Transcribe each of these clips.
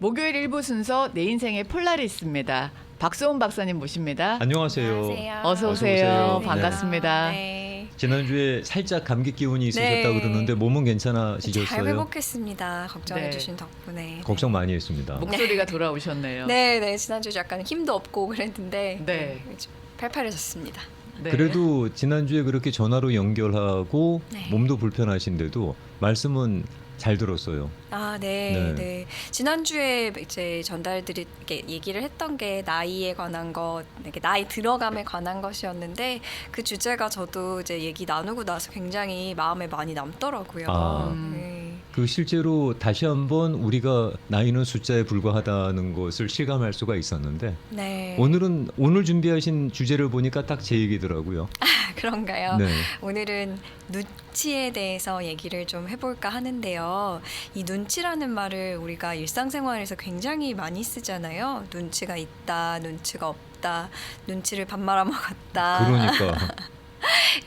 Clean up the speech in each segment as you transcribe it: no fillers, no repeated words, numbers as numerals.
목요일 일부 순서 내 인생의 폴라리스입니다. 박수홍 박사님 모십니다. 안녕하세요. 안녕하세요. 어서 어서 오세요. 오세요. 반갑습니다. 네. 지난주에 살짝 감기 기운이 있으셨다 네. 그러는데 몸은 잘 괜찮아지셨어요? 회복했습니다. 걱정해 네. 주신 덕분에. 걱정 많이 했습니다. 목소리가 돌아오셨네요. 네, 네. 지난주 약간 힘도 없고 그랬는데 네. 좀 팔팔해졌습니다. 네. 그래도 지난주에 그렇게 전화로 연결하고 네. 몸도 불편하신데도 말씀은 잘 들었어요. 아, 네, 네. 네. 지난주에 이제 전달드리게 얘기를 했던 게 나이에 관한 것, 이렇게 나이 들어감에 관한 것이었는데 그 주제가 저도 이제 얘기 나누고 나서 굉장히 마음에 많이 남더라고요. 아. 네. 그 실제로 다시 한번 우리가 나이는 숫자에 불과하다는 것을 실감할 수가 있었는데 네. 오늘 준비하신 주제를 보니까 딱 제 얘기더라고요. 그런가요? 네. 오늘은 눈치에 대해서 얘기를 좀 해볼까 하는데요. 이 눈치라는 말을 우리가 일상생활에서 굉장히 많이 쓰잖아요. 눈치가 있다, 눈치가 없다, 눈치를 밥 말아 먹었다. 그러니까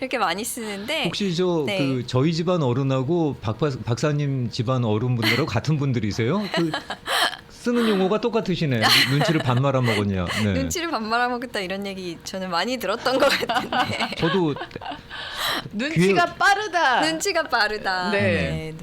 이렇게 많이 쓰는데 혹시 네. 저희 집안 어른하고 박사님 집안 어른분들하고 같은 분들이세요? 쓰는 용어가 똑같으시네. 눈치를 밥 말아 먹었냐. 네. 눈치를 밥 말아 먹었다 이런 얘기 저는 많이 들었던 것 같은데 저도 눈치가 빠르다. 눈치가 빠르다. 네.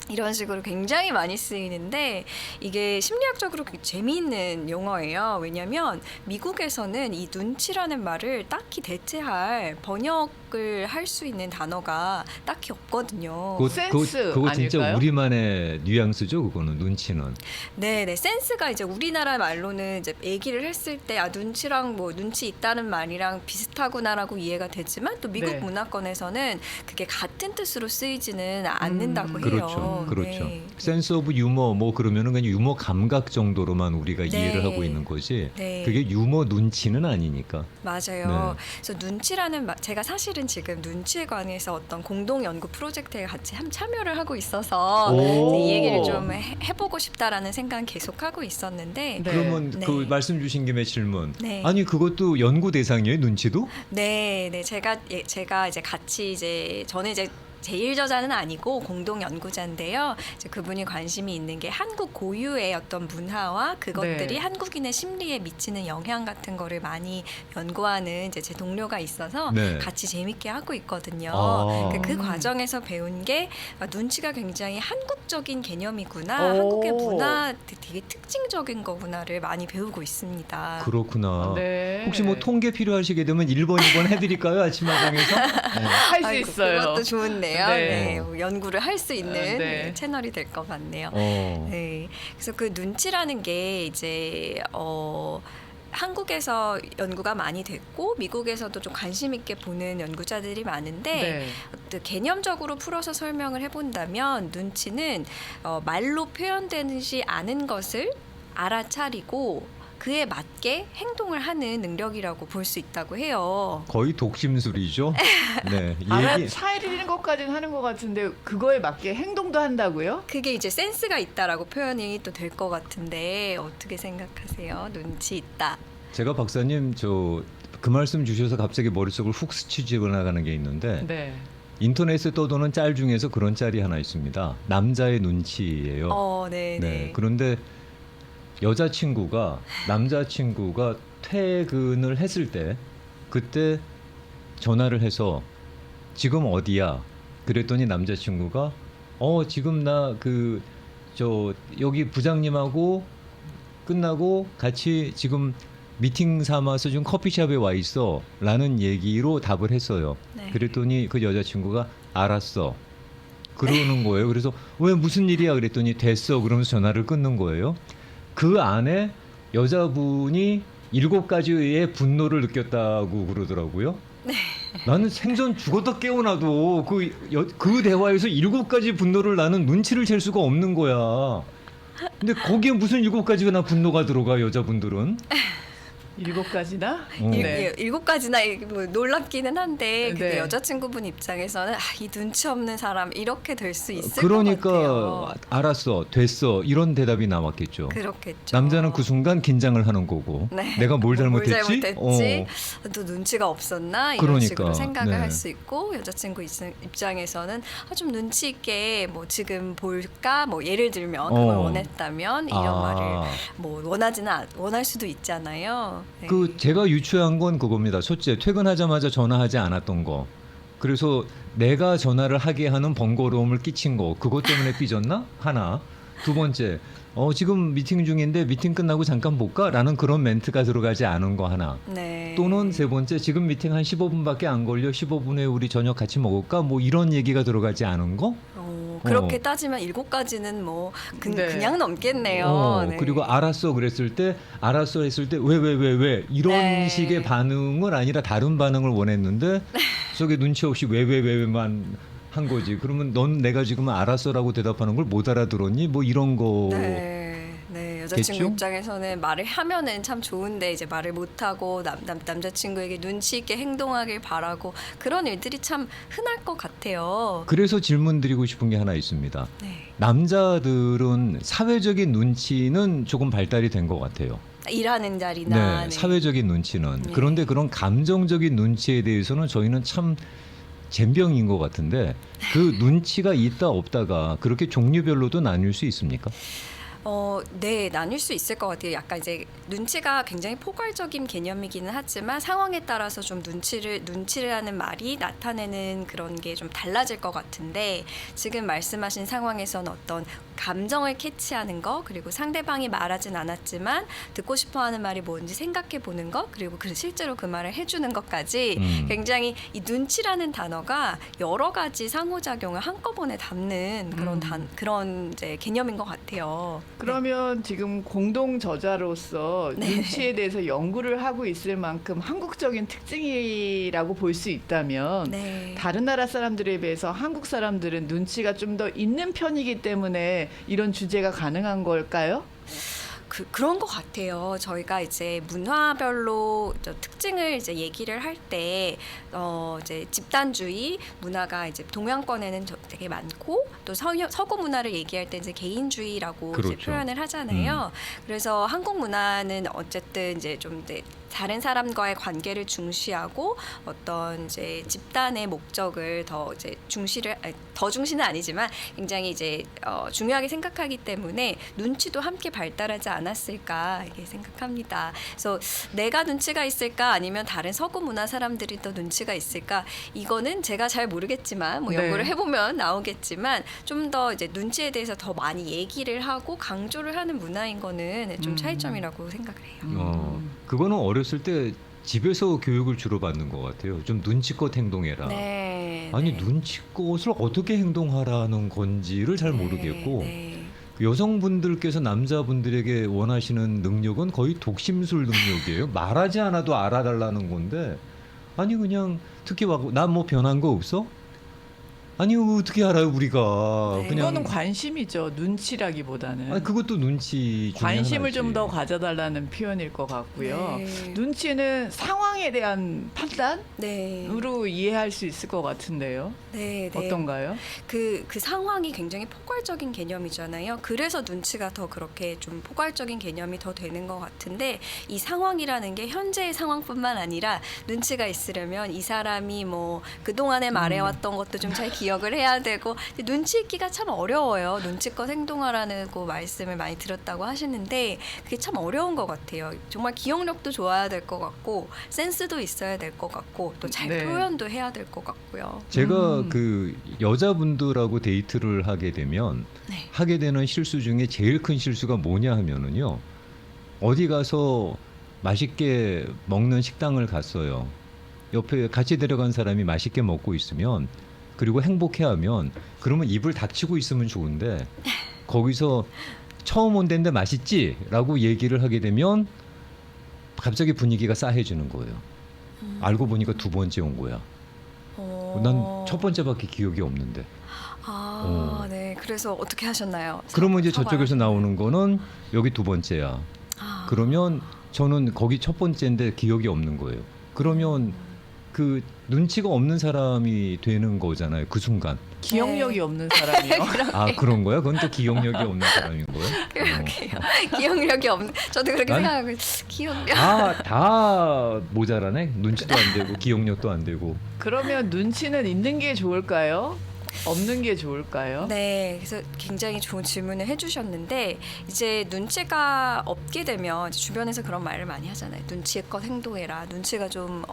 이런 식으로 굉장히 많이 쓰이는데 이게 심리학적으로 재미있는 용어예요. 왜냐하면 미국에서는 이 눈치라는 말을 딱히 대체할 번역을 할 수 있는 단어가 딱히 없거든요. 센스 그거 진짜 아닐까요? 우리만의 뉘앙스죠. 그거는 눈치는. 네, 네. 센스가 이제 우리나라 말로는 이제 얘기를 했을 때 눈치랑 뭐 눈치 있다는 말이랑 비슷하구나라고 이해가 되지만 또 미국 네. 문화권에서는 그게 같은 뜻으로 쓰이지는 않는다고 해요. 그렇죠. 그렇죠. 네. 센스 오브 유머 뭐 그러면은 그냥 유머 감각 정도로만 우리가 네. 이해를 하고 있는 거지. 네. 그게 유머 눈치는 아니니까. 맞아요. 그래서 눈치라는 제가 사실은 지금 눈치에 관해서 어떤 공동 연구 프로젝트에 같이 참여를 하고 있어서 오. 이 얘기를 좀 해보고 싶다라는 생각 계속 하고 있었는데 네. 그러면 네. 그 말씀 주신 김에 질문. 네. 아니 그것도 연구 대상이에요, 눈치도? 네, 네. 제가 이제 같이 이제 저는 이제 제1저자는 아니고 공동 연구자인데요. 이제 그분이 관심이 있는 게 한국 고유의 어떤 문화와 그것들이 네. 한국인의 심리에 미치는 영향 같은 거를 많이 연구하는 이제 제 동료가 있어서 네. 같이 재밌게 하고 있거든요. 아. 그 과정에서 배운 게 눈치가 굉장히 한국적인 개념이구나, 오. 한국의 문화 되게 특징적인 거구나를 많이 배우고 있습니다. 그렇구나. 네. 혹시 뭐 통계 필요하시게 되면 1번, 2번 해드릴까요? 아침마당에서? 할 수 아이고, 있어요. 그것도 좋은데요. 네. 네. 뭐 연구를 할 수 있는 네. 채널이 될 것 같네요. 어. 네. 그래서 그 눈치라는 게 이제 한국에서 연구가 많이 됐고 미국에서도 좀 관심 있게 보는 연구자들이 많은데 네. 또 개념적으로 풀어서 설명을 해본다면 눈치는 말로 표현되지 않은 것을 알아차리고 그에 맞게 행동을 하는 능력이라고 볼 수 있다고 해요. 거의 독심술이죠. 네. 알아차리는 것까지는 하는 것 같은데 그거에 맞게 행동도 한다고요? 그게 이제 센스가 있다라고 표현이 또 될 것 같은데 어떻게 생각하세요? 눈치 있다. 제가 박사님 그 말씀 주셔서 갑자기 머릿속을 훅 스치고 나가는 게 있는데 네. 인터넷에 떠도는 짤 중에서 그런 짤이 하나 있습니다. 남자의 눈치예요. 네, 네. 네. 그런데 남자친구가 퇴근을 했을 때 그때 전화를 해서 지금 어디야? 그랬더니 남자친구가 지금 나 여기 부장님하고 끝나고 같이 지금 미팅 삼아서 지금 커피숍에 와 있어 라는 얘기로 답을 했어요. 네. 그랬더니 그 여자친구가 알았어 그러는 거예요. 그래서 왜 무슨 일이야 그랬더니 됐어 그러면서 전화를 끊는 거예요. 그 안에 여자분이 7가지의 분노를 느꼈다고 그러더라고요. 네. 나는 생전 죽었다 깨어나도 그 대화에서 7가지 분노를 나는 눈치를 챌 수가 없는 거야. 근데 거기에 무슨 7가지나 분노가 들어가 여자분들은. 7가지나? 어. 예, 7가지나 뭐 놀랍기는 한데 그게 네. 여자친구분 입장에서는 이 눈치 없는 사람 이렇게 될 수 있을 것 그러니까 같아요. 알았어, 됐어 이런 대답이 나왔겠죠. 그렇겠죠. 남자는 그 순간 긴장을 하는 거고 네. 내가 뭘 뭘 잘못했지? 잘못했지? 또 눈치가 없었나? 이런 그러니까, 식으로 생각을 네. 할 수 있고 여자친구 입장에서는 좀 눈치 있게 뭐 지금 볼까? 뭐 예를 들면 그걸 원했다면 이런 말을 뭐 원할 수도 있잖아요. 네. 그 제가 유추한 건 그겁니다. 첫째, 퇴근하자마자 전화하지 않았던 거. 그래서 내가 전화를 하게 하는 번거로움을 끼친 거. 그것 때문에 삐졌나? 하나. 두 번째, 지금 미팅 중인데 미팅 끝나고 잠깐 볼까? 라는 그런 멘트가 들어가지 않은 거 하나. 네. 또는 세 번째, 지금 미팅 한 15분밖에 안 걸려. 15분에 우리 저녁 같이 먹을까? 뭐 이런 얘기가 들어가지 않은 거? 그렇게 따지면 7가지는 뭐 네. 그냥 넘겠네요. 네. 그리고 알았어 그랬을 때 알았어 했을 때 왜 이런 네. 식의 반응을 아니라 다른 반응을 원했는데 속에 눈치 없이 왜만 한 거지. 그러면 넌 내가 지금 알았어라고 대답하는 걸 못 알아들었니? 뭐 이런 거. 네, 여자친구 겠죠? 입장에서는 말을 하면은 참 좋은데 이제 말을 못 하고 남자친구에게 눈치 있게 행동하길 바라고 그런 일들이 참 흔할 것 같아요. 그래서 질문 드리고 싶은 게 하나 있습니다. 네. 남자들은 사회적인 눈치는 조금 발달이 된 것 같아요. 일하는 자리나 사회적인 눈치는. 네. 그런데 그런 감정적인 눈치에 대해서는 저희는 참 젬병인 것 같은데 그 눈치가 있다 없다가 그렇게 종류별로도 나뉠 수 있습니까? 네, 나뉠 수 있을 것 같아요. 약간 이제 눈치가 굉장히 포괄적인 개념이기는 하지만 상황에 따라서 좀 눈치라는 말이 나타내는 그런 게 좀 달라질 것 같은데 지금 말씀하신 상황에서는 어떤 감정을 캐치하는 거 그리고 상대방이 말하진 않았지만 듣고 싶어하는 말이 뭔지 생각해 보는 거 그리고 실제로 그 말을 해주는 것까지 굉장히 이 눈치라는 단어가 여러 가지 상호작용을 한꺼번에 담는 그런 이제 개념인 것 같아요. 그러면 지금 공동 저자로서 네. 눈치에 대해서 연구를 하고 있을 만큼 한국적인 특징이라고 볼 수 있다면 네. 다른 나라 사람들에 비해서 한국 사람들은 눈치가 좀 더 있는 편이기 때문에 이런 주제가 가능한 걸까요? 그런 것 같아요. 저희가 이제 문화별로 특징을 이제 얘기를 할 때, 이제 집단주의 문화가 이제 동양권에는 되게 많고, 또 서구 문화를 얘기할 때 이제 개인주의라고 그렇죠. 이제 표현을 하잖아요. 그래서 한국 문화는 어쨌든 이제 좀 다른 사람과의 관계를 중시하고 어떤 이제 집단의 목적을 더 이제 더 중시는 아니지만 굉장히 이제 중요하게 생각하기 때문에 눈치도 함께 발달하지 않았을까 이렇게 생각합니다. 그래서 내가 눈치가 있을까 아니면 다른 서구 문화 사람들이 더 눈치가 있을까 이거는 제가 잘 모르겠지만 뭐 네. 연구를 해보면 나오겠지만 좀 더 이제 눈치에 대해서 더 많이 얘기를 하고 강조를 하는 문화인 거는 좀 차이점이라고 생각을 해요. 그거는 어렸을 때 집에서 교육을 주로 받는 것 같아요. 좀 눈치껏 행동해라. 네. 아니 네. 눈치껏을 어떻게 행동하라는 건지를 잘 모르겠고 네. 여성분들께서 남자분들에게 원하시는 능력은 거의 독심술 능력이에요. 말하지 않아도 알아달라는 건데 아니 그냥 특히 난 뭐 변한 거 없어? 아니 어떻게 알아요 우리가 네. 그냥 그거는 관심이죠. 눈치라기보다는. 아니, 그것도 눈치 중에 관심을 하나지. 좀 더 가져달라는 표현일 것 같고요. 네. 눈치는 상황에 대한 판단으로 네. 이해할 수 있을 것 같은데요. 네. 어떤가요? 그 상황이 굉장히 포괄적인 개념이잖아요. 그래서 눈치가 더 그렇게 좀 포괄적인 개념이 더 되는 것 같은데 이 상황이라는 게 현재의 상황뿐만 아니라 눈치가 있으려면 이 사람이 뭐 그동안에 말해왔던 것도 좀 잘 기억을 해야 되고 눈치 있기가 참 어려워요. 눈치껏 행동하라고 말씀을 많이 들었다고 하시는데 그게 참 어려운 것 같아요. 정말 기억력도 좋아야 될 것 같고 센스도 있어야 될 것 같고 또 잘 네. 표현도 해야 될 것 같고요. 제가 그 여자분들하고 데이트를 하게 되면 네. 하게 되는 실수 중에 제일 큰 실수가 뭐냐 하면은요. 어디 가서 맛있게 먹는 식당을 갔어요. 옆에 같이 데려간 사람이 맛있게 먹고 있으면 그리고 행복해하면 그러면 입을 닥치고 있으면 좋은데 거기서 처음 온 데인데 맛있지? 라고 얘기를 하게 되면 갑자기 분위기가 싸해지는 거예요. 알고 보니까 2번째 온 거야. 난 첫 번째밖에 기억이 없는데. 네. 그래서 어떻게 하셨나요? 그러면 이제 사과를? 저쪽에서 나오는 거는 여기 2번째야. 그러면 저는 거기 첫 번째인데 기억이 없는 거예요. 그러면 그 눈치가 없는 사람이 되는 거잖아요. 그 순간. 기억력이 없는 사람이요. 아 그런 거야? 그건 또 기억력이 없는 사람인 거예요? 그러게요. 기억력이 없는. 저도 그렇게 난- 생각하고 기억력. 다 모자라네. 눈치도 안 되고 기억력도 안 되고. 그러면 눈치는 있는 게 좋을까요? 없는 게 좋을까요? 네, 그래서 굉장히 좋은 질문을 해주셨는데 이제 눈치가 없게 되면 이제 주변에서 그런 말을 많이 하잖아요. 눈치껏 행동해라. 눈치가 좀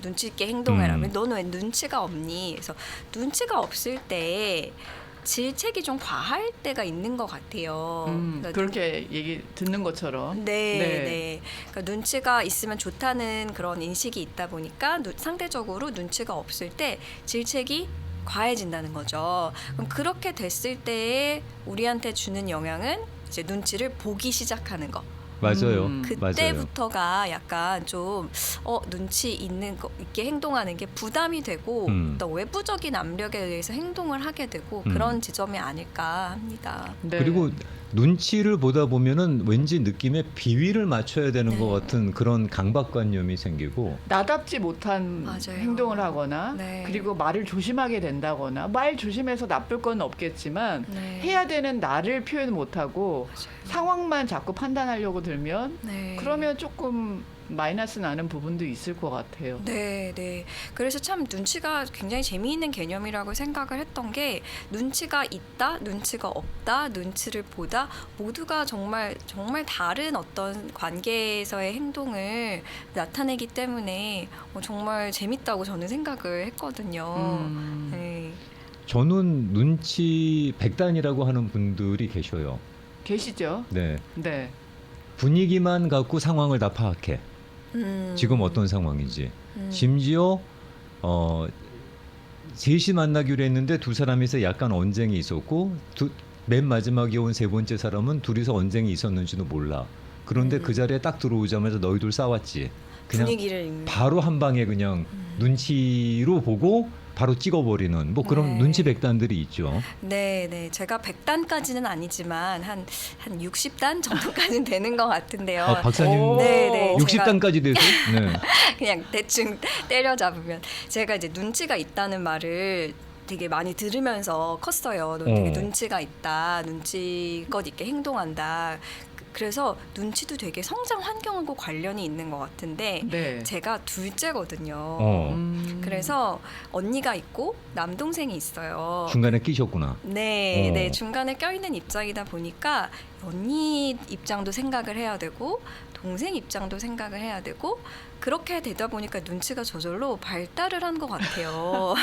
눈치 있게 행동해라. 너는 왜 눈치가 없니? 그래서 눈치가 없을 때 질책이 좀 과할 때가 있는 것 같아요. 그러니까 그렇게 얘기 듣는 것처럼. 네, 네. 네. 그러니까 눈치가 있으면 좋다는 그런 인식이 있다 보니까 상대적으로 눈치가 없을 때 질책이 과해진다는 거죠. 그럼 그렇게 됐을 때에 우리한테 주는 영향은 이제 눈치를 보기 시작하는 거. 맞아요. 맞아요. 그때부터가 약간 좀 눈치 있게 행동하는 게 부담이 되고 또 외부적인 압력에 의해서 행동을 하게 되고 그런 지점이 아닐까 합니다. 네. 그리고 눈치를 보다 보면은 왠지 느낌에 비위를 맞춰야 되는 네. 것 같은 그런 강박관념이 생기고. 나답지 못한 맞아요. 행동을 하거나 네. 그리고 말을 조심하게 된다거나 말 조심해서 나쁠 건 없겠지만 네. 해야 되는 나를 표현 못하고 맞아요. 상황만 자꾸 판단하려고 들면 네. 그러면 조금 마이너스 나는 부분도 있을 것 같아요. 네, 네. 그래서 참 눈치가 굉장히 재미있는 개념이라고 생각을 했던 게 눈치가 있다, 눈치가 없다, 눈치를 보다 모두가 정말 다른 어떤 관계에서의 행동을 나타내기 때문에 정말 재밌다고 저는 생각을 했거든요. 네. 저는 눈치 백단이라고 하는 분들이 계셔요. 계시죠? 네. 네. 분위기만 갖고 상황을 다 파악해. 지금 어떤 상황인지. 심지어 셋이 만나기로 했는데 두 사람이서 약간 언쟁이 있었고 맨 마지막에 온 세 번째 사람은 둘이서 언쟁이 있었는지도 몰라. 그런데 그 자리에 딱 들어오자마자 너희 둘 싸웠지. 그냥 분위기를 읽는. 바로 한 방에 그냥 눈치로 보고 바로 찍어버리는 뭐 그런 네. 눈치 백단들이 있죠. 네, 네. 제가 100단까지는 아니지만 한 60단 정도까지는 되는 것 같은데요. 아, 박사님 네, 네. 60단까지 돼서 네. 그냥 대충 때려잡으면 제가 이제 눈치가 있다는 말을 되게 많이 들으면서 컸어요. 너 되게 눈치가 있다, 눈치껏 있게 행동한다. 그래서 눈치도 되게 성장 환경하고 관련이 있는 것 같은데 네. 제가 둘째거든요. 그래서 언니가 있고 남동생이 있어요. 중간에 끼셨구나. 네, 네, 중간에 껴있는 입장이다 보니까 언니 입장도 생각을 해야 되고 동생 입장도 생각을 해야 되고 그렇게 되다 보니까 눈치가 저절로 발달을 한 것 같아요.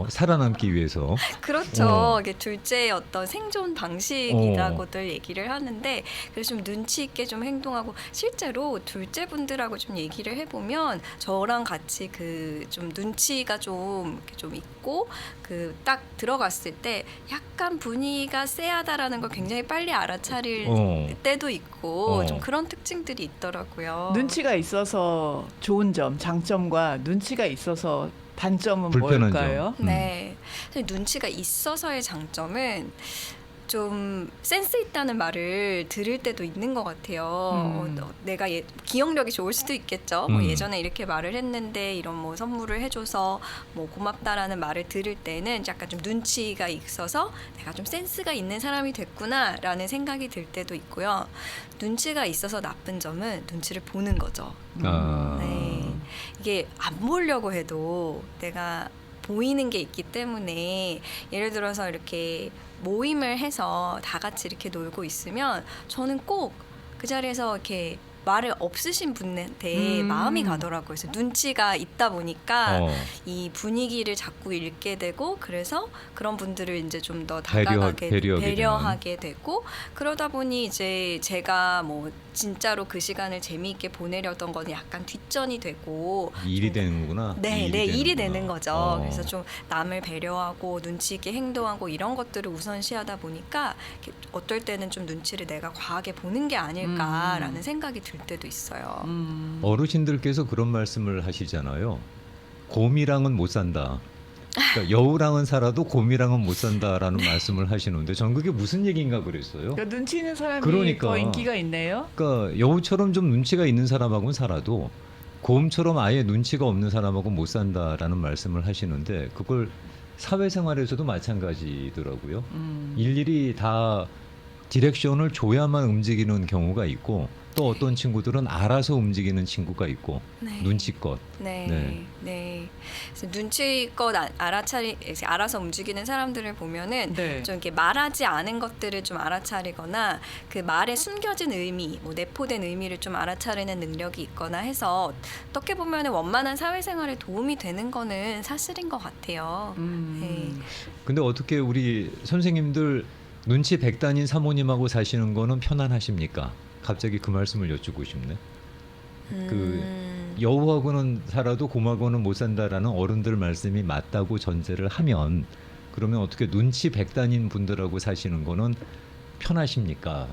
살아남기 위해서. 그렇죠. 이게 둘째의 어떤 생존 방식이라고들 얘기를 하는데 그래서 좀 눈치 있게 좀 행동하고 실제로 둘째 분들하고 좀 얘기를 해보면 저랑 같이 그 좀 눈치가 좀 있고 그 딱 들어갔을 때 약간 분위기가 쎄하다라는 걸 굉장히 빨리 알아차릴 때도 있고 좀 그런 특징들이 있더라고요. 눈치가 있어서 좋은 점, 장점과 눈치가 있어서 단점은 불편한 뭘까요? 점. 네. 사실 눈치가 있어서의 장점은 좀 센스 있다는 말을 들을 때도 있는 것 같아요. 내가 기억력이 좋을 수도 있겠죠. 뭐 예전에 이렇게 말을 했는데 이런 뭐 선물을 해줘서 뭐 고맙다라는 말을 들을 때는 약간 좀 눈치가 있어서 내가 좀 센스가 있는 사람이 됐구나라는 생각이 들 때도 있고요. 눈치가 있어서 나쁜 점은 눈치를 보는 거죠. 네. 이게 안 보려고 해도 내가 보이는 게 있기 때문에 예를 들어서 이렇게 모임을 해서 다 같이 이렇게 놀고 있으면 저는 꼭 그 자리에서 이렇게 말을 없으신 분한테 마음이 가더라고요. 그래서 눈치가 있다 보니까 이 분위기를 자꾸 읽게 되고 그래서 그런 분들을 이제 좀 더 다가가게 배려하게 되고 그러다 보니 이제 제가 뭐 진짜로 그 시간을 재미있게 보내려던 건 약간 뒷전이 되고 일이 되는구나. 네, 일이 되는 거죠. 그래서 좀 남을 배려하고 눈치 있게 행동하고 이런 것들을 우선시하다 보니까 어떨 때는 좀 눈치를 내가 과하게 보는 게 아닐까라는 생각이 들 때도 있어요. 어르신들께서 그런 말씀을 하시잖아요. 곰이랑은 못 산다. 그러니까 여우랑은 살아도 곰이랑은 못 산다라는 말씀을 하시는데 전 그게 무슨 얘기인가 그랬어요. 그러니까 눈치 있는 사람이 그러니까. 더 인기가 있네요. 그러니까 여우처럼 좀 눈치가 있는 사람하고는 살아도 곰처럼 아예 눈치가 없는 사람하고 못 산다라는 말씀을 하시는데 그걸 사회생활에서도 마찬가지더라고요. 일일이 다 디렉션을 줘야만 움직이는 경우가 있고 또 어떤 친구들은 알아서 움직이는 친구가 있고 네. 눈치껏. 네, 네. 네. 그래서 눈치껏 알아서 움직이는 사람들을 보면은 네. 좀 이렇게 말하지 않은 것들을 좀 알아차리거나 그 말에 숨겨진 의미, 뭐 내포된 의미를 좀 알아차리는 능력이 있거나 해서 어떻게 보면은 원만한 사회생활에 도움이 되는 거는 사실인 것 같아요. 네. 근데 어떻게 우리 선생님들 눈치 백단인 사모님하고 사시는 거는 편안하십니까? 갑자기 그 말씀을 여쭙고 싶네. 여우하고는 살아도 곰하고는 못 산다라는 어른들 말씀이 맞다고 전제를 하면 그러면 어떻게 눈치 백단인 분들하고 사시는 거는 편하십니까?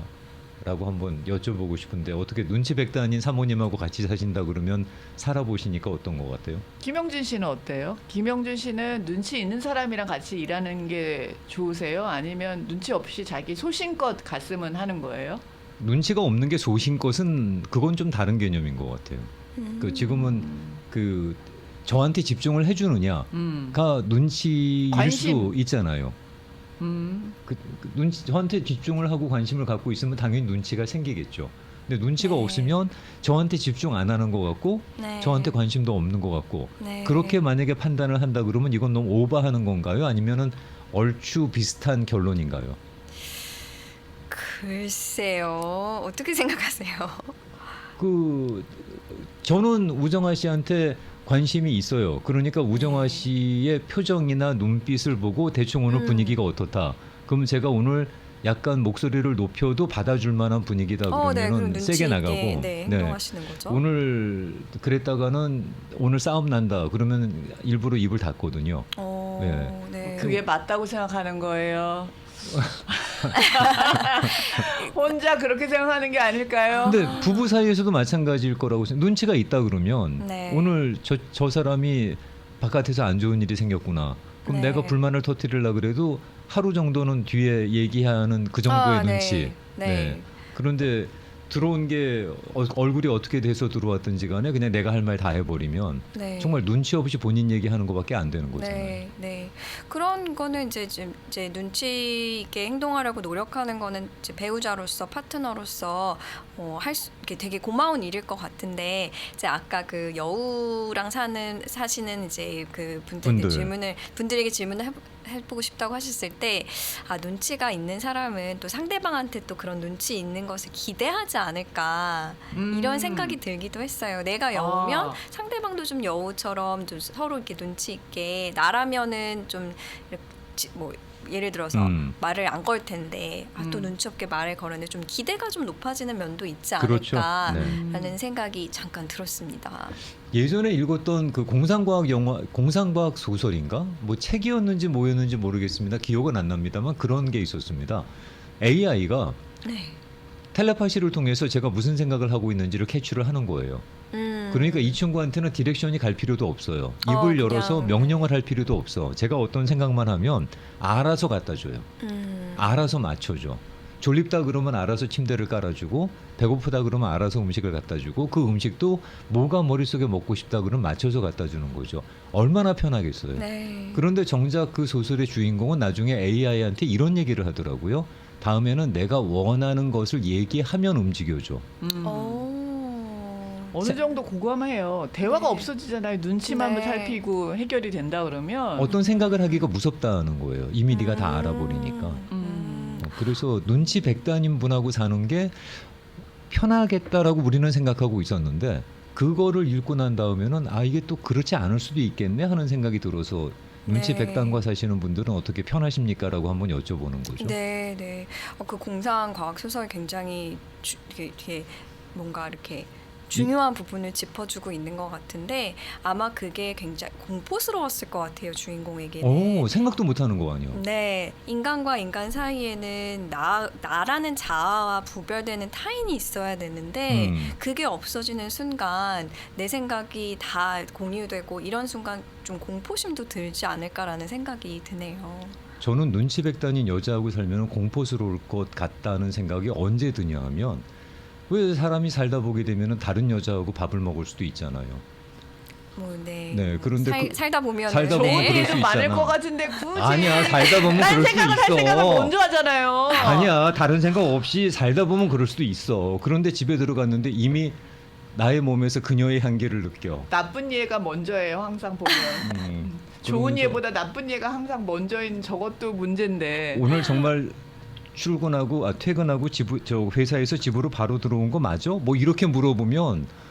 라고 한번 여쭤보고 싶은데 어떻게 눈치 백단인 사모님하고 같이 사신다 그러면 살아보시니까 어떤 것 같아요? 김영준 씨는 어때요? 김영준 씨는 눈치 있는 사람이랑 같이 일하는 게 좋으세요? 아니면 눈치 없이 자기 소신껏 갔으면 하는 거예요? 눈치가 없는 게 소신껏은 그건 좀 다른 개념인 것 같아요. 그 지금은 그 저한테 집중을 해주느냐가 눈치일 관심. 수 있잖아요. 눈치 저한테 집중을 하고 관심을 갖고 있으면 당연히 눈치가 생기겠죠. 근데 눈치가 네. 없으면 저한테 집중 안 하는 것 같고 네. 저한테 관심도 없는 것 같고 네. 그렇게 만약에 판단을 한다 그러면 이건 너무 오버하는 건가요? 아니면은 얼추 비슷한 결론인가요? 글쎄요. 어떻게 생각하세요? 그 저는 우정아 씨한테 관심이 있어요. 그러니까 우정아 씨의 표정이나 눈빛을 보고 대충 오늘 분위기가 어떻다. 그럼 제가 오늘 약간 목소리를 높여도 받아줄 만한 분위기다 네, 그럼 그러면은 눈치 세게 있게, 나가고 네, 행동하시는 거죠. 오늘 그랬다가는 오늘 싸움 난다 그러면 일부러 입을 닫거든요. 네. 그게 맞다고 생각하는 거예요. 혼자 그렇게 생각하는 게 아닐까요? 근데 부부 사이에서도 마찬가지일 거라고 눈치가 있다 그러면 네. 오늘 저 사람이 바깥에서 안 좋은 일이 생겼구나. 그럼 네. 내가 불만을 터뜨리려고 그래도 하루 정도는 뒤에 얘기하는 그 정도의 눈치. 네. 그런데 들어온 게 얼굴이 어떻게 돼서 들어왔든지 간에 그냥 내가 할 말 다 해버리면 네. 정말 눈치 없이 본인 얘기하는 것밖에 안 되는 거잖아요. 네. 그런 거는 이제 눈치 있게 행동하려고 노력하는 거는 이제 배우자로서 파트너로서 이렇게 되게 고마운 일일 것 같은데 이제 아까 그 여우랑 사시는 이제 그 분들에게 질문을 해보고 싶다고 하셨을 때 눈치가 있는 사람은 또 상대방한테 또 그런 눈치 있는 것을 기대하지 않을까 이런 생각이 들기도 했어요. 내가 여우면 상대방도 좀 여우처럼 좀 서로 이렇게 눈치 있게 나라면은 좀 뭐 예를 들어서 말을 안 걸 텐데 또 눈치 없게 말을 걸었는데 좀 기대가 좀 높아지는 면도 있지 그렇죠. 않을까라는 생각이 잠깐 들었습니다. 예전에 읽었던 그 공상과학 소설인가 뭐 책이었는지 뭐였는지 모르겠습니다. 기억은 안 납니다만 그런 게 있었습니다. AI가 네. 텔레파시를 통해서 제가 무슨 생각을 하고 있는지를 캐치를 하는 거예요. 그러니까 이 친구한테는 디렉션이 갈 필요도 없어요. 입을 열어서 명령을 할 필요도 없어. 제가 어떤 생각만 하면 알아서 갖다 줘요. 알아서 맞춰줘. 졸립다 그러면 알아서 침대를 깔아주고 배고프다 그러면 알아서 음식을 갖다 주고 그 음식도 뭐가 머릿속에 먹고 싶다 그러면 맞춰서 갖다 주는 거죠. 얼마나 편하겠어요. 네. 그런데 정작 그 소설의 주인공은 나중에 AI한테 이런 얘기를 하더라고요. 다음에는 내가 원하는 것을 얘기하면 움직여줘. 어느 정도 고감해요. 대화가 네. 없어지잖아요. 눈치만 네. 살피고 해결이 된다 그러면 어떤 생각을 하기가 무섭다는 거예요. 이미 네가 다 알아버리니까. 그래서 눈치 백단인 분하고 사는 게 편하겠다라고 우리는 생각하고 있었는데 그거를 읽고 난 다음에는 이게 또 그렇지 않을 수도 있겠네 하는 생각이 들어서 눈치 네. 백단과 사시는 분들은 어떻게 편하십니까라고 한번 여쭤보는 거죠. 네. 그 공상 과학 소설 굉장히 이게 뭔가 이렇게 중요한 부분을 짚어주고 있는 것 같은데 아마 그게 굉장히 공포스러웠을 것 같아요, 주인공에게는. 생각도 못하는 거 아니에요. 네, 인간과 인간 사이에는 나라는 자아와 구별되는 타인이 있어야 되는데 그게 없어지는 순간 내 생각이 다 공유되고 이런 순간 좀 공포심도 들지 않을까라는 생각이 드네요. 저는 눈치 백단인 여자하고 살면 공포스러울 것 같다는 생각이 언제 드냐 하면 왜 사람이 살다 보게 되면 다른 여자하고 밥을 먹을 수도 있잖아요. 네. 그런데 살다 보면 살다 보면 좋은 그럴 일도 수 많을 있잖아. 것 같은데 굳이 아니야, 살다 보면 딴 그럴 수 생각을 할 있어. 생각을 먼저 하잖아요. 아니야, 다른 생각 없이 살다 보면 그럴 수도 있어. 그런데 집에 들어갔는데 이미 나의 몸에서 그녀의 향기를 느껴. 나쁜 예가 먼저예요. 항상 보면 좋은 그러면서 예보다 나쁜 예가 항상 먼저인 저것도 문제인데. 오늘 정말 퇴근하고 저 회사에서 집으로 바로 들어온 거 맞아? 뭐 이렇게 물어보면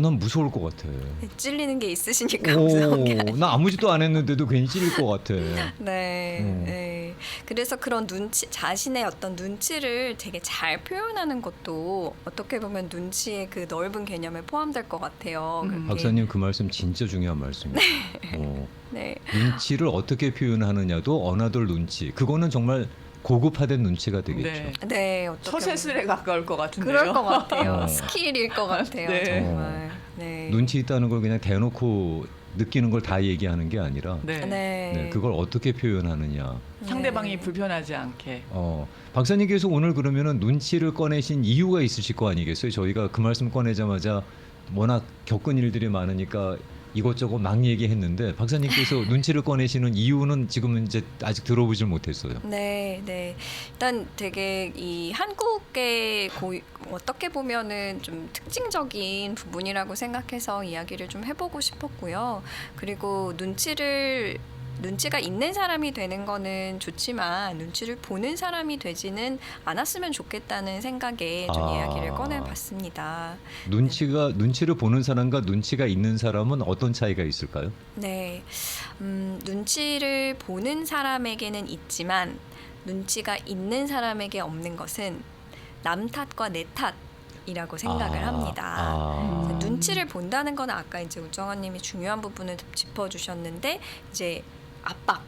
난 무서울 것 같아. 찔리는 게 있으시니까 무서운 게 아니에요. 나 아무 짓도 안 했는데도 괜히 찔릴 것 같아. 네. 그래서 그런 자신의 어떤 눈치를 되게 잘 표현하는 것도 어떻게 보면 눈치의 그 넓은 개념에 포함될 것 같아요. 그렇게. 박사님 그 말씀 진짜 중요한 말씀이에요. 네. 눈치를 어떻게 표현하느냐도 어나더 눈치. 그거는 정말 고급화된 눈치가 되겠죠. 네. 어떻게 처세술에 가까울 것 같은데요. 그럴 것 같아요. 어. 스킬일 것 같아요. 네. 정말. 네. 눈치 있다는 걸 그냥 대놓고 느끼는 걸 다 얘기하는 게 아니라 네. 네. 그걸 어떻게 표현하느냐. 상대방이 네. 불편하지 않게. 박사님께서 오늘 그러면은 눈치를 꺼내신 이유가 있으실 거 아니겠어요? 저희가 그 말씀 꺼내자마자 워낙 겪은 일들이 많으니까 이것저것 막 얘기했는데 박사님께서 눈치를 꺼내시는 이유는 지금은 이제 아직 들어보질 못했어요. 네. 일단 되게 이 한국의 어떻게 보면은 좀 특징적인 부분이라고 생각해서 이야기를 좀 해보고 싶었고요. 그리고 눈치가 있는 사람이 되는 거는 좋지만 눈치를 보는 사람이 되지는 않았으면 좋겠다는 생각에 좀 이야기를 꺼내봤습니다. 눈치를 보는 사람과 눈치가 있는 사람은 어떤 차이가 있을까요? 네, 눈치를 보는 사람에게는 있지만 눈치가 있는 사람에게 없는 것은 남 탓과 내 탓이라고 생각을 합니다. 그래서 눈치를 본다는 건 아까 이제 우정아님이 중요한 부분을 짚어주셨는데 이제 압박.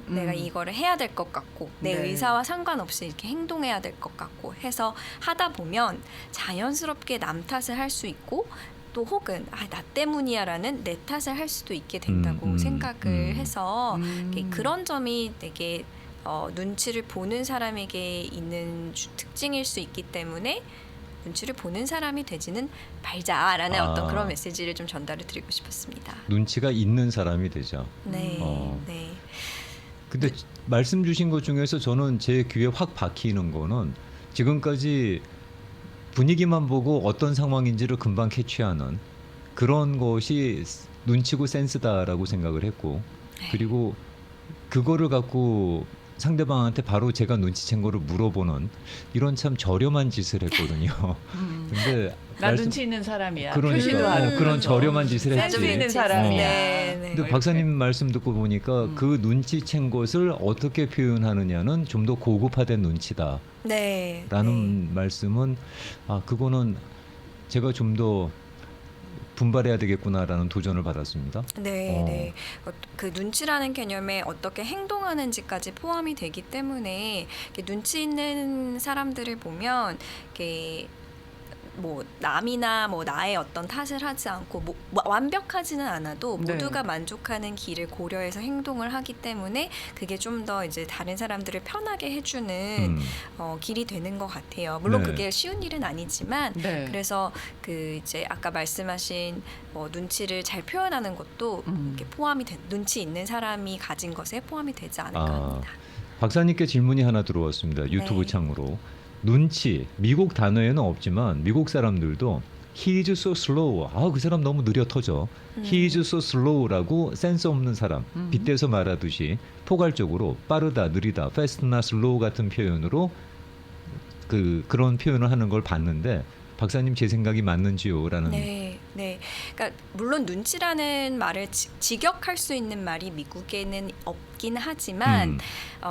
내가 이거를 해야 될 것 같고 내 네. 의사와 상관없이 이렇게 행동해야 될 것 같고 해서 하다 보면 자연스럽게 남 탓을 할 수 있고 또 혹은 나 때문이야라는 내 탓을 할 수도 있게 된다고 생각을 해서 그런 점이 되게 눈치를 보는 사람에게 있는 특징일 수 있기 때문에 눈치를 보는 사람이 되지는 말자라는 어떤 그런 메시지를 좀 전달을 드리고 싶었습니다. 눈치가 있는 사람이 되죠. 네. 근데 말씀 주신 것 중에서 저는 제 귀에 확 박히는 거는 지금까지 분위기만 보고 어떤 상황인지를 금방 캐치하는 그런 것이 눈치고 센스다라고 생각을 했고 그리고 그거를 갖고 상대방한테 바로 제가 눈치챈 거를 물어보는 이런 참 저렴한 짓을 했거든요. 근데 나 눈치 있는 사람이야. 그러니까, 표시도 하고 그런 저렴한 짓을 했지. 센스 있는 사람이야. 네. 근데 박사님 말씀 듣고 보니까 그 눈치챈 것을 어떻게 표현하느냐는 좀 더 고급화된 눈치다라는 네. 말씀은 그거는 제가 좀 더 분발해야 되겠구나라는 도전을 받았습니다. 네. 그 눈치라는 개념에 어떻게 행동하는지까지 포함이 되기 때문에 눈치 있는 사람들을 보면 이렇게 뭐 남이나 뭐 나의 어떤 탓을 하지 않고 뭐 완벽하지는 않아도 모두가 만족하는 길을 고려해서 행동을 하기 때문에 그게 좀 더 이제 다른 사람들을 편하게 해주는 길이 되는 것 같아요. 물론 그게 쉬운 일은 아니지만 그래서 그 이제 아까 말씀하신 눈치를 잘 표현하는 것도 이렇게 포함이 눈치 있는 사람이 가진 것에 포함이 되지 않을까 합니다. 박사님께 질문이 하나 들어왔습니다. 유튜브 창으로. 눈치, 미국 단어에는 없지만 미국 사람들도 he is so slow. 그 사람 너무 느려 터져. he is so slow라고 센스 없는 사람, 빗대서 말하듯이 포괄적으로 빠르다, 느리다, fast나 slow 같은 표현으로 그런 표현을 하는 걸 봤는데 박사님 제 생각이 맞는지요라는. 네. 그러니까 물론 눈치라는 말을 직역할 수 있는 말이 미국에는 없긴 하지만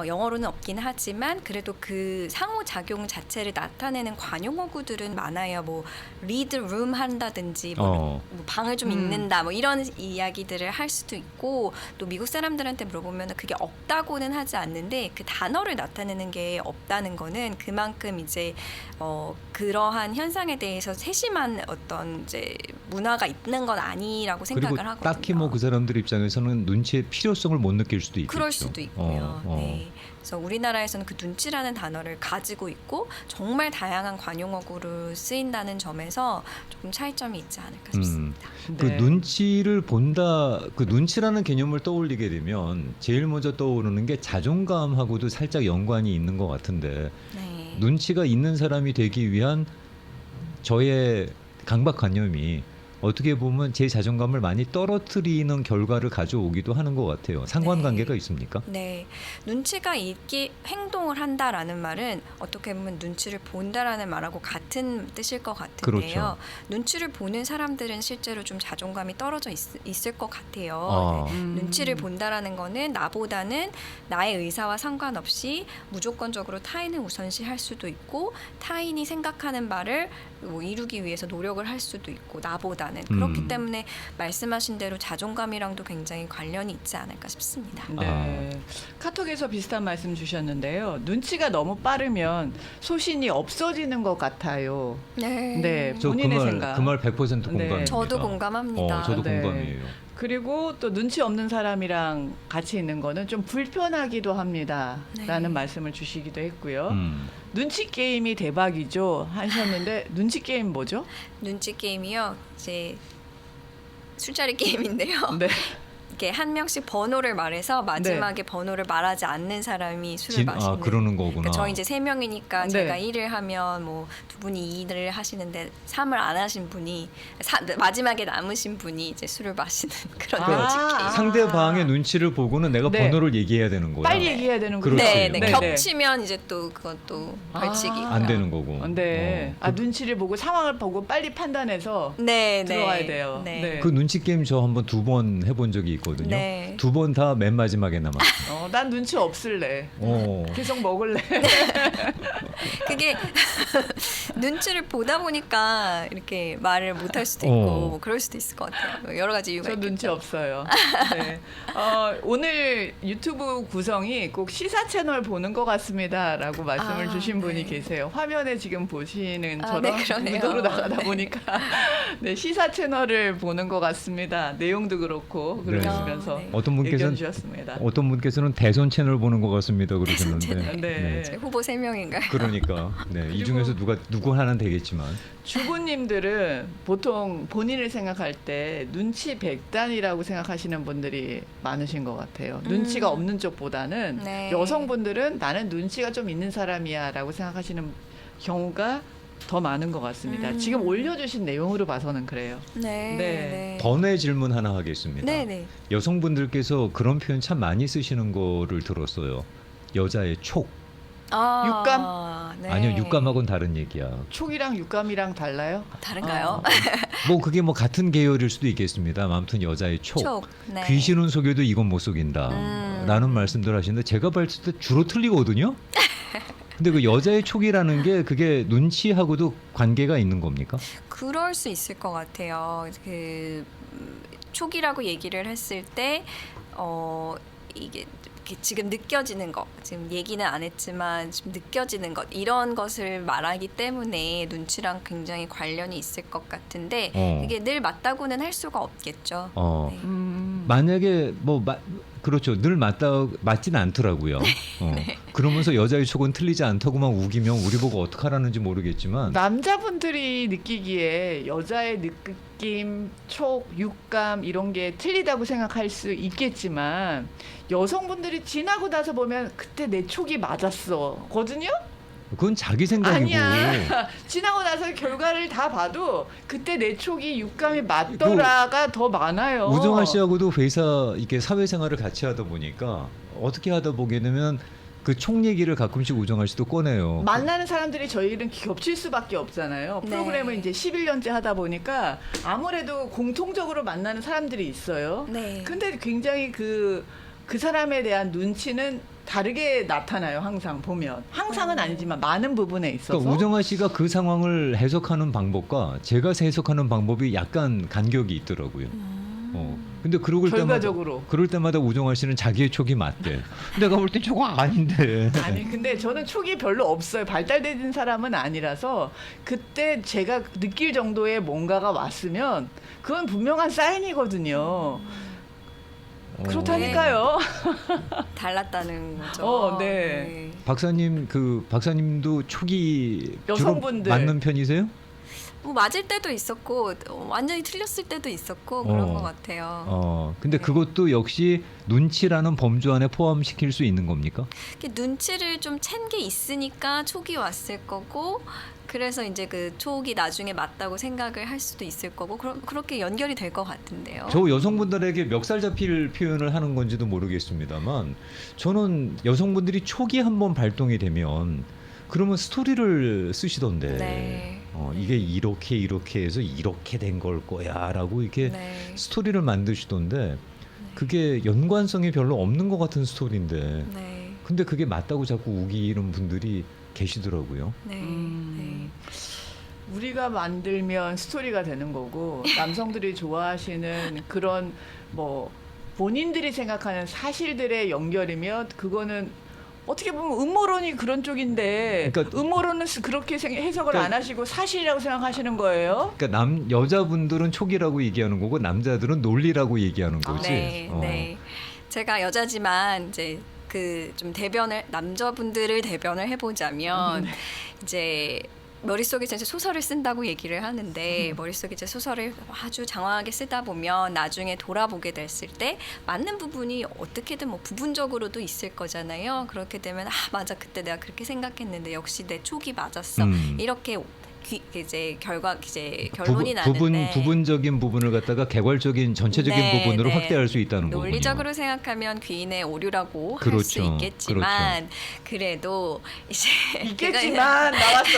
영어로는 없긴 하지만 그래도 그 상호작용 자체를 나타내는 관용어구들은 많아요. 뭐 read room 한다든지 뭐 방을 좀 읽는다 뭐 이런 이야기들을 할 수도 있고 또 미국 사람들한테 물어보면 그게 없다고는 하지 않는데 그 단어를 나타내는 게 없다는 거는 그만큼 이제 그러한 현상에 대해서 세심한 어떤 이제 문화가 있는 건 아니라고 그리고 생각을 하거든요. 딱히 뭐 그 사람들 입장에서는 눈치의 필요성을 못 느낄 수도 있겠죠. 그럴 수도 있고요. 네. 그래서 우리나라에서는 그 눈치라는 단어를 가지고 있고 정말 다양한 관용어구로 쓰인다는 점에서 조금 차이점이 있지 않을까 싶습니다. 그 네. 눈치를 본다, 그 눈치라는 개념을 떠올리게 되면 제일 먼저 떠오르는 게 자존감하고도 살짝 연관이 있는 것 같은데 네. 눈치가 있는 사람이 되기 위한 저의 강박관념이 어떻게 보면 제 자존감을 많이 떨어뜨리는 결과를 가져오기도 하는 것 같아요. 상관관계가 있습니까? 네, 눈치가 있기 행동을 한다라는 말은 어떻게 보면 눈치를 본다라는 말하고 같은 뜻일 것 같은데요. 그렇죠. 눈치를 보는 사람들은 실제로 좀 자존감이 떨어져 있을 것 같아요. 아. 네. 눈치를 본다라는 거는 나보다는 나의 의사와 상관없이 무조건적으로 타인을 우선시할 수도 있고 타인이 생각하는 바를 뭐 이루기 위해서 노력을 할 수도 있고 나보다는 그렇기 때문에 말씀하신 대로 자존감이랑도 굉장히 관련이 있지 않을까 싶습니다. 네. 카톡에서 비슷한 말씀 주셨는데요. 눈치가 너무 빠르면 소신이 없어지는 것 같아요. 네. 네. 저 본인의 그 말 생각. 그 말 100% 네. 공감입니다. 저도 공감합니다. 저도 네. 공감이에요. 그리고 또 눈치 없는 사람이랑 같이 있는 거는 좀 불편하기도 합니다. 네. 라는 말씀을 주시기도 했고요. 음. 눈치 게임이 대박이죠 하셨는데 눈치 게임 뭐죠? 눈치 게임이요. 이제 술자리 게임인데요. 네. 이렇게 한 명씩 번호를 말해서 마지막에 번호를 말하지 않는 사람이 술을 마시는. 그러는 거구나. 그러니까 저희 이제 3명이니까 네. 제가 1을 하면 뭐 두 분이 2를 하시는데 3을 안 하신 분이 마지막에 남으신 분이 이제 술을 마시는 그런 아. 눈치 게임. 상대방의 눈치를 보고는 내가 네. 번호를 얘기해야 되는 거야. 빨리 얘기해야 되는 거죠. 그렇지. 네, 네. 네, 겹치면 이제 또 그것도 벌칙이고요. 안 되는 거고. 네. 그, 눈치를 보고 상황을 보고 빨리 판단해서 네, 들어가야 네. 돼요. 네. 네. 그 눈치 게임 저 한번 2번 해본 적이 있거든요. 네. 2번 다 맨 마지막에 남았어요. 난 눈치 없을래. 계속 먹을래. 그게 눈치를 보다 보니까 이렇게 말을 못 할 수도 있고 뭐 그럴 수도 있을 것 같아요. 여러 가지 이유가 저 있겠죠. 눈치 없어요. 네. 오늘 유튜브 구성이 꼭 시사 채널 보는 것 같습니다라고 말씀을 주신 분이 네. 계세요. 화면에 지금 보시는 저런 네, 그러네요. 무도로 나가다 보니까 네, 시사 채널을 보는 것 같습니다. 내용도 그렇고 네. 그러시면서 네. 어떤 의견 분께서는 주셨습니다. 어떤 분께서는 대선 채널 보는 것 같습니다 그러셨는데. 채널. 네. 제 후보 3명인가요? 그러니까 네, 이 그리고- 중에서 누구 하나는 되겠지만 주부님들은 보통 본인을 생각할 때 눈치 백단이라고 생각하시는 분들이 많으신 것 같아요. 눈치가 없는 쪽보다는 네. 여성분들은 나는 눈치가 좀 있는 사람이야라고 생각하시는 경우가 더 많은 것 같습니다. 지금 올려주신 내용으로 봐서는 그래요. 네. 네. 번외 질문 하나 하겠습니다. 네, 네. 여성분들께서 그런 표현 참 많이 쓰시는 거를 들었어요. 여자의 촉. 네. 아니요, 육감하고는 다른 얘기야. 촉이랑 육감이랑 달라요? 다른가요? 뭐 그게 뭐 같은 계열일 수도 있겠습니다. 아무튼 여자의 촉. 촉. 네. 귀신은 속여도 이건 못 속인다. 라는 말씀들 하시는데 제가 봤을 때 주로 틀리거든요. 근데 그 여자의 촉이라는 게 그게 눈치하고도 관계가 있는 겁니까? 그럴 수 있을 것 같아요. 촉이라고 얘기를 했을 때 이게 이렇게 지금 느껴지는 것, 지금 얘기는 안 했지만 지금 느껴지는 것 이런 것을 말하기 때문에 눈치랑 굉장히 관련이 있을 것 같은데 이게 늘 맞다고는 할 수가 없겠죠. 네. 만약에 그렇죠. 늘 맞진 않더라고요. 그러면서 여자의 촉은 틀리지 않다고만 우기면 우리 보고 어떡하라는지 모르겠지만 남자분들이 느끼기에 여자의 느낌, 촉, 육감 이런 게 틀리다고 생각할 수 있겠지만 여성분들이 지나고 나서 보면 그때 내 촉이 맞았어 거든요? 그건 자기 생각이고 아니야. 지나고 나서 결과를 다 봐도 그때 내 촉이 육감이 맞더라가 더 많아요. 우정아 씨하고도 회사 이렇게 사회생활을 같이 하다 보니까 어떻게 하다 보게 되면 그 촉 얘기를 가끔씩 우정아 씨도 꺼내요. 만나는 사람들이 저희는 겹칠 수밖에 없잖아요. 네. 프로그램을 이제 11년째 하다 보니까 아무래도 공통적으로 만나는 사람들이 있어요. 네. 근데 굉장히 그 사람에 대한 눈치는 다르게 나타나요. 항상 보면. 항상은 아니지만 많은 부분에 있어서. 그러니까 우정아 씨가 그 상황을 해석하는 방법과 제가 해석하는 방법이 약간 간격이 있더라고요. 근데 결과적으로. 그럴 때마다 우종환 씨는 자기의 촉이 맞대. 내가 볼 땐 촉 아닌데. 아니 근데 저는 촉이 별로 없어요. 발달된 사람은 아니라서 그때 제가 느낄 정도의 뭔가가 왔으면 그건 분명한 사인이거든요. 그렇다니까요. 달랐다는 거죠. 네. 박사님도 촉이 여성분들. 주로 맞는 편이세요? 뭐 맞을 때도 있었고 완전히 틀렸을 때도 있었고 그런 것 같아요. 근데 그것도 역시 눈치라는 범주 안에 포함시킬 수 있는 겁니까? 눈치를 좀 챈 게 있으니까 촉이 왔을 거고 그래서 이제 그 촉이 나중에 맞다고 생각을 할 수도 있을 거고 그렇게 연결이 될 것 같은데요. 저 여성분들에게 멱살 잡힐 표현을 하는 건지도 모르겠습니다만 저는 여성분들이 촉이 한번 발동이 되면 그러면 스토리를 쓰시던데 네. 이게 이렇게 해서 이렇게 된 걸 거야라고 이렇게 네. 스토리를 만드시던데 그게 연관성이 별로 없는 것 같은 스토리인데 네. 근데 그게 맞다고 자꾸 우기는 분들이 계시더라고요. 네. 우리가 만들면 스토리가 되는 거고 남성들이 좋아하시는 그런 뭐 본인들이 생각하는 사실들의 연결이면 그거는 어떻게 보면 음모론이 그런 쪽인데 그러니까- 음모론은 그렇게 해석을 그러니까- 안 하시고 사실이라고 생각하시는 거예요? 그러니까 여자분들은 촉이라고 얘기하는 거고 남자들은 논리라고 얘기하는 거지. 네, 네. 제가 여자지만 이제 그 좀 남자분들을 대변을 해보자면 이제 머릿속에 이제 소설을 쓴다고 얘기를 하는데 머릿속에 이제 소설을 아주 장황하게 쓰다 보면 나중에 돌아보게 됐을 때 맞는 부분이 어떻게든 뭐 부분적으로도 있을 거잖아요. 그렇게 되면 맞아 그때 내가 그렇게 생각했는데 역시 내 촉이 맞았어. 이렇게 이제 결론이 나는데 부분적인 부분을 갖다가 개괄적인 전체적인 네, 부분으로 네. 확대할 수 있다는 거군요. 논리적으로 생각하면 귀인의 오류라고 할 수 그렇죠. 있겠지만 그래도 이제 있겠지만 나왔어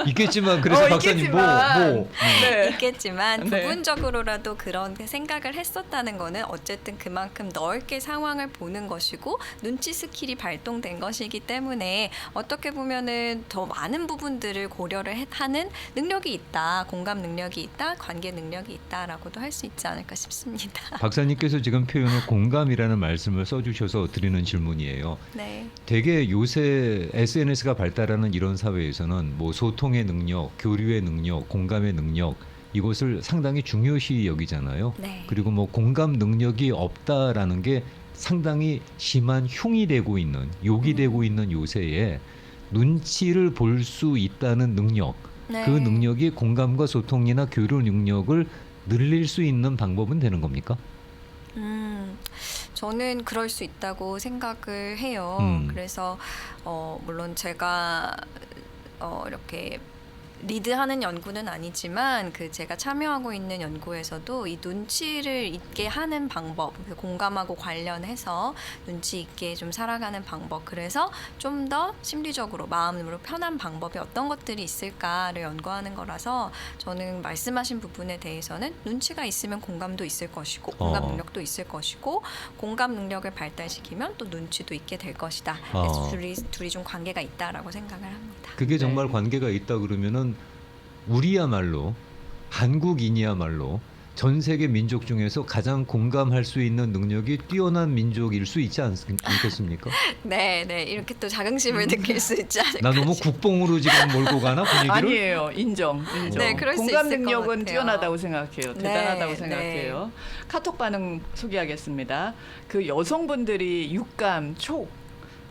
있겠지만 그래서 박사님 있겠지만. 네. 있겠지만 네. 부분적으로라도 그런 생각을 했었다는 거는 어쨌든 그만큼 넓게 상황을 보는 것이고 눈치 스킬이 발동된 것이기 때문에 어떻게 보면은 더 많은 부분들을 고려를 하는 능력이 있다, 공감 능력이 있다, 관계 능력이 있다라고도 할 수 있지 않을까 싶습니다. 박사님께서 지금 표현을 공감이라는 말씀을 써주셔서 드리는 질문이에요. 네. 되게 요새 SNS가 발달하는 이런 사회에서는 뭐 소통의 능력, 교류의 능력, 공감의 능력 이것을 상당히 중요시 여기잖아요. 네. 그리고 뭐 공감 능력이 없다라는 게 상당히 심한 흉이 되고 있는 욕이 되고 있는 요새에 눈치를 볼 수 있다는 능력, 네. 그 능력이 공감과 소통이나 교류 능력을 늘릴 수 있는 방법은 되는 겁니까? 저는 그럴 수 있다고 생각을 해요. 그래서 물론 제가 이렇게 리드하는 연구는 아니지만 그 제가 참여하고 있는 연구에서도 이 눈치를 있게 하는 방법, 공감하고 관련해서 눈치 있게 좀 살아가는 방법, 그래서 좀 더 심리적으로 마음으로 편한 방법이 어떤 것들이 있을까를 연구하는 거라서 저는 말씀하신 부분에 대해서는 눈치가 있으면 공감도 있을 것이고 공감 능력도 있을 것이고 공감 능력을 발달시키면 또 눈치도 있게 될 것이다. 그래서 둘이 좀 관계가 있다라고 생각을 합니다. 그게 정말 네. 관계가 있다 그러면은 우리야말로 한국인이야말로 전 세계 민족 중에서 가장 공감할 수 있는 능력이 뛰어난 민족일 수 있지 않겠습니까? 네, 이렇게 또 자긍심을 느낄 수 있지 않을까. 나 너무 국뽕으로 지금 몰고 가나 분위기를? 아니에요. 인정. 네, 그럴 수 공감 있을 것 능력은 같아요. 뛰어나다고 생각해요. 대단하다고 네, 생각해요. 카톡 반응 소개하겠습니다. 그 여성분들이 육감, 촉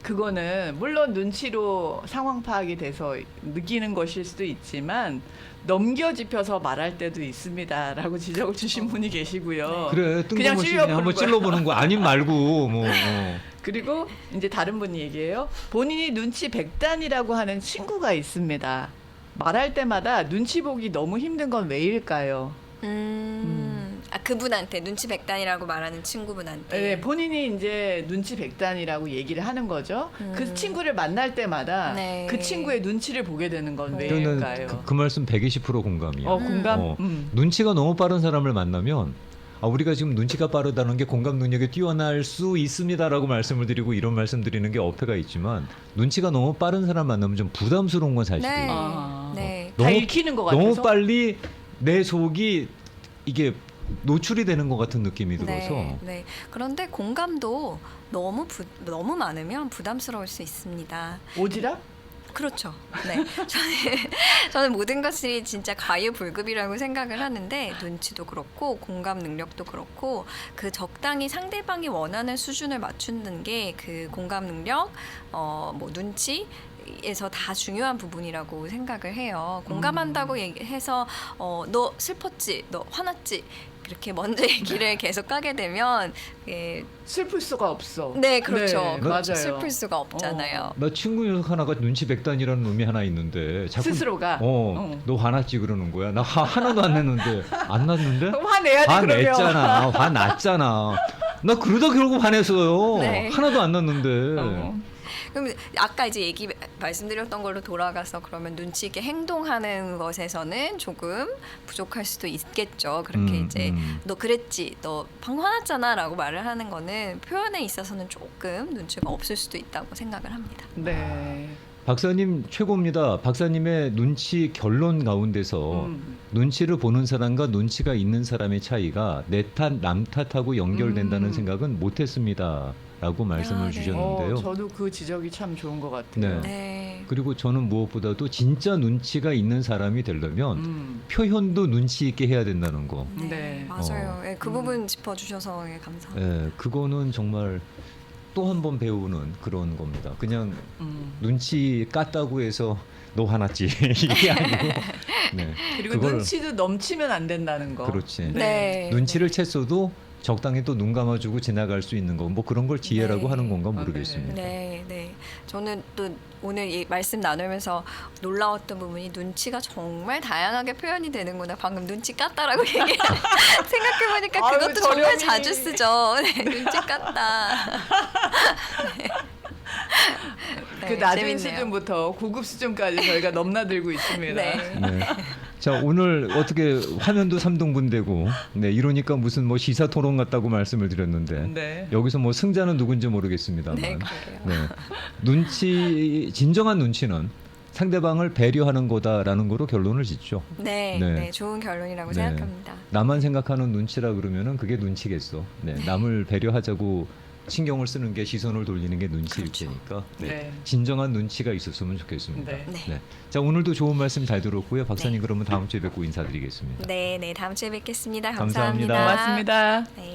그거는 물론 눈치로 상황 파악이 돼서 느끼는 것일 수도 있지만 넘겨짚혀서 말할 때도 있습니다라고 지적을 주신 분이 계시고요. 그래 그냥 뜬금없이 그냥 한번 찔러보는 거 아님 말고 뭐. 그리고 이제 다른 분이 얘기해요. 본인이 눈치 100단이라고 하는 친구가 있습니다. 말할 때마다 눈치 보기 너무 힘든 건 왜일까요? 그분한테 눈치 100단이라고 말하는 친구분한테. 네, 본인이 이제 눈치 100단이라고 얘기를 하는 거죠. 그 친구를 만날 때마다 네. 그 친구의 눈치를 보게 되는 건 저는 왜일까요? 그 말씀 120% 공감이에요. 공감? 눈치가 너무 빠른 사람을 만나면 우리가 지금 눈치가 빠르다는 게 공감 능력이 뛰어날 수 있습니다라고 말씀을 드리고 이런 말씀 드리는 게 어폐가 있지만 눈치가 너무 빠른 사람 만나면 좀 부담스러운 건 사실이에요. 네. 아. 네. 다 읽히는 것 같아서? 너무 빨리 내 속이 이게 노출이 되는 것 같은 느낌이 들어서 네, 네. 그런데 공감도 너무 많으면 부담스러울 수 있습니다. 오지랖? 그렇죠. 네. 저는 모든 것이 진짜 과유불급이라고 생각을 하는데 눈치도 그렇고 공감 능력도 그렇고 그 적당히 상대방이 원하는 수준을 맞추는 게 그 공감 능력, 뭐 눈치 에서 다 중요한 부분이라고 생각을 해요. 공감한다고 해서 너 슬펐지, 너 화났지 이렇게 먼저 얘기를 계속 하게 되면 슬플 수가 없어. 네, 그렇죠. 네, 그렇죠. 맞아요. 슬플 수가 없잖아요. 나 친구 녀석 하나가 눈치 백단이라는 놈이 하나 있는데 자꾸 스스로가. 너 화났지 그러는 거야. 나 하나도 안 냈는데 안 났는데? 그럼 화내야지 그러면. 화냈잖아. 화났잖아. 나 그러다 결국 화냈어요. 네. 하나도 안 났는데. 그럼 아까 이제 말씀드렸던 걸로 돌아가서 그러면 눈치 있게 행동하는 것에서는 조금 부족할 수도 있겠죠. 그렇게 이제 너 그랬지, 너 방금 화났잖아라고 말을 하는 거는 표현에 있어서는 조금 눈치가 없을 수도 있다고 생각을 합니다. 네. 박사님 최고입니다. 박사님의 눈치 결론 가운데서 눈치를 보는 사람과 눈치가 있는 사람의 차이가 내 탓, 남 탓하고 연결된다는 생각은 못했습니다. 라고 말씀을 네. 주셨는데요. 저도 그 지적이 참 좋은 것 같아요. 네. 네. 그리고 저는 무엇보다도 진짜 눈치가 있는 사람이 되려면 표현도 눈치 있게 해야 된다는 거. 네, 네. 맞아요. 네, 그 부분 짚어주셔서 감사합니다. 예, 그거는 정말 또 한 번 배우는 그런 겁니다. 그냥 눈치 깠다고 해서 너 화났지 이게 아니고 네, 그리고 그걸- 눈치도 넘치면 안 된다는 거. 그렇지. 네. 눈치를 챘어도 적당히 또 눈 감아주고 지나갈 수 있는 거, 뭐 그런 걸 지혜라고 네. 하는 건가 모르겠습니다. 네, 네. 저는 또 오늘 이 말씀 나누면서 놀라웠던 부분이 눈치가 정말 다양하게 표현이 되는구나. 방금 눈치 깠다라고 얘기 생각해보니까 아유, 그것도 정말 저렴이. 자주 쓰죠. 네, 눈치 깠다. 그 낮은 재밌네요. 수준부터 고급 수준까지 저희가 넘나들고 있습니다. 네. 네. 자 오늘 어떻게 화면도 3등분되고 네 이러니까 무슨 뭐 시사 토론 같다고 말씀을 드렸는데 네. 여기서 뭐 승자는 누군지 모르겠습니다만 네, 그러게요. 눈치 진정한 눈치는 상대방을 배려하는 거다라는 거로 결론을 짓죠. 네, 네. 네, 좋은 결론이라고 네. 생각합니다. 나만 생각하는 눈치라 그러면은 그게 눈치겠어. 네, 남을 배려하자고 신경을 쓰는 게 시선을 돌리는 게 눈치일 그렇죠. 테니까 네. 네. 진정한 눈치가 있었으면 좋겠습니다. 네. 네. 자 오늘도 좋은 말씀 잘 들었고요. 박사님 네. 그러면 다음 주에 뵙고 인사드리겠습니다. 네, 네, 다음 주에 뵙겠습니다. 감사합니다. 감사합니다. 고맙습니다. 네.